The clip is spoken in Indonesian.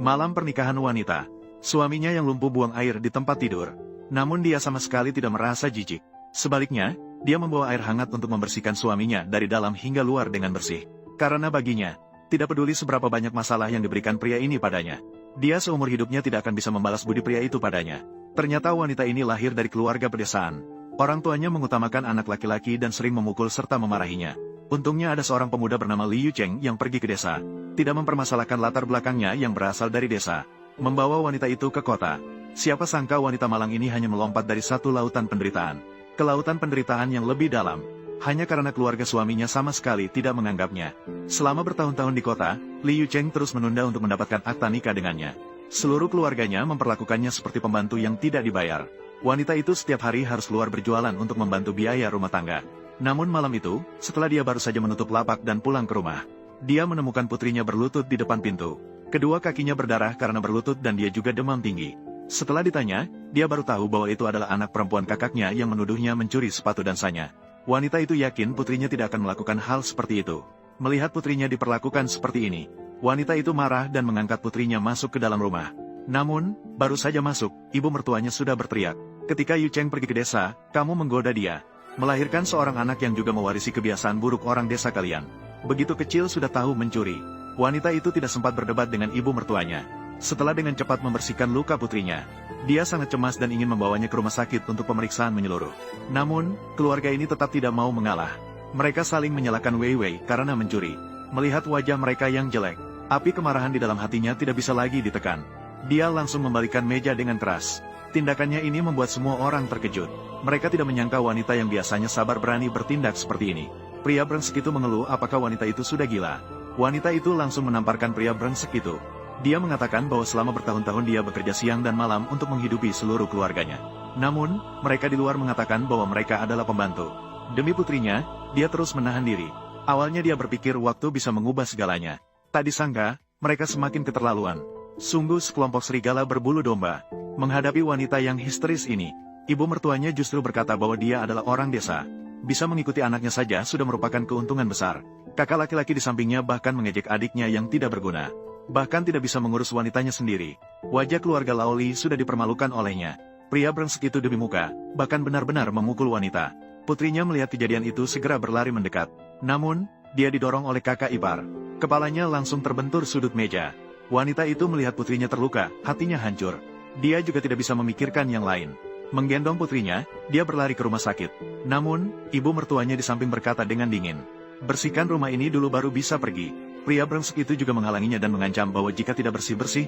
Malam pernikahan wanita. Suaminya yang lumpuh buang air di tempat tidur. Namun dia sama sekali tidak merasa jijik. Sebaliknya, dia membawa air hangat untuk membersihkan suaminya dari dalam hingga luar dengan bersih. Karena baginya, tidak peduli seberapa banyak masalah yang diberikan pria ini padanya. Dia seumur hidupnya tidak akan bisa membalas budi pria itu padanya. Ternyata wanita ini lahir dari keluarga pedesaan. Orang tuanya mengutamakan anak laki-laki dan sering memukul serta memarahinya. Untungnya ada seorang pemuda bernama Li Yucheng yang pergi ke desa. Tidak mempermasalahkan latar belakangnya yang berasal dari desa. Membawa wanita itu ke kota. Siapa sangka wanita malang ini hanya melompat dari satu lautan penderitaan ke lautan penderitaan yang lebih dalam. Hanya karena keluarga suaminya sama sekali tidak menganggapnya. Selama bertahun-tahun di kota, Li Yucheng terus menunda untuk mendapatkan akta nikah dengannya. Seluruh keluarganya memperlakukannya seperti pembantu yang tidak dibayar. Wanita itu setiap hari harus keluar berjualan untuk membantu biaya rumah tangga. Namun malam itu, setelah dia baru saja menutup lapak dan pulang ke rumah, dia menemukan putrinya berlutut di depan pintu. Kedua kakinya berdarah karena berlutut dan dia juga demam tinggi. Setelah ditanya, dia baru tahu bahwa itu adalah anak perempuan kakaknya yang menuduhnya mencuri sepatu dansanya. Wanita itu yakin putrinya tidak akan melakukan hal seperti itu. Melihat putrinya diperlakukan seperti ini, wanita itu marah dan mengangkat putrinya masuk ke dalam rumah. Namun, baru saja masuk, ibu mertuanya sudah berteriak. Ketika Yucheng pergi ke desa, kamu menggoda dia. Melahirkan seorang anak yang juga mewarisi kebiasaan buruk orang desa kalian. Begitu kecil sudah tahu mencuri. Wanita itu tidak sempat berdebat dengan ibu mertuanya. Setelah dengan cepat membersihkan luka putrinya, dia sangat cemas dan ingin membawanya ke rumah sakit untuk pemeriksaan menyeluruh. Namun, keluarga ini tetap tidak mau mengalah. Mereka saling menyalahkan Wei Wei karena mencuri. Melihat wajah mereka yang jelek, api kemarahan di dalam hatinya tidak bisa lagi ditekan. Dia langsung membalikkan meja dengan keras. Tindakannya ini membuat semua orang terkejut. Mereka tidak menyangka wanita yang biasanya sabar berani bertindak seperti ini. Pria brengsek itu mengeluh apakah wanita itu sudah gila. Wanita itu langsung menamparkan pria brengsek itu. Dia mengatakan bahwa selama bertahun-tahun dia bekerja siang dan malam untuk menghidupi seluruh keluarganya. Namun, mereka di luar mengatakan bahwa mereka adalah pembantu. Demi putrinya, dia terus menahan diri. Awalnya dia berpikir waktu bisa mengubah segalanya. Tak disangka, mereka semakin keterlaluan. Sungguh sekelompok serigala berbulu domba. Menghadapi wanita yang histeris ini, ibu mertuanya justru berkata bahwa dia adalah orang desa. Bisa mengikuti anaknya saja sudah merupakan keuntungan besar. Kakak laki-laki di sampingnya bahkan mengejek adiknya yang tidak berguna. Bahkan tidak bisa mengurus wanitanya sendiri. Wajah keluarga Laoli sudah dipermalukan olehnya. Pria brengsek itu demi muka, bahkan benar-benar memukul wanita. Putrinya melihat kejadian itu segera berlari mendekat. Namun, dia didorong oleh kakak ipar. Kepalanya langsung terbentur sudut meja. Wanita itu melihat putrinya terluka, hatinya hancur. Dia juga tidak bisa memikirkan yang lain. Menggendong putrinya, dia berlari ke rumah sakit. Namun, ibu mertuanya di samping berkata dengan dingin, "Bersihkan rumah ini dulu baru bisa pergi." Pria brengsek itu juga menghalanginya dan mengancam bahwa jika tidak bersih-bersih,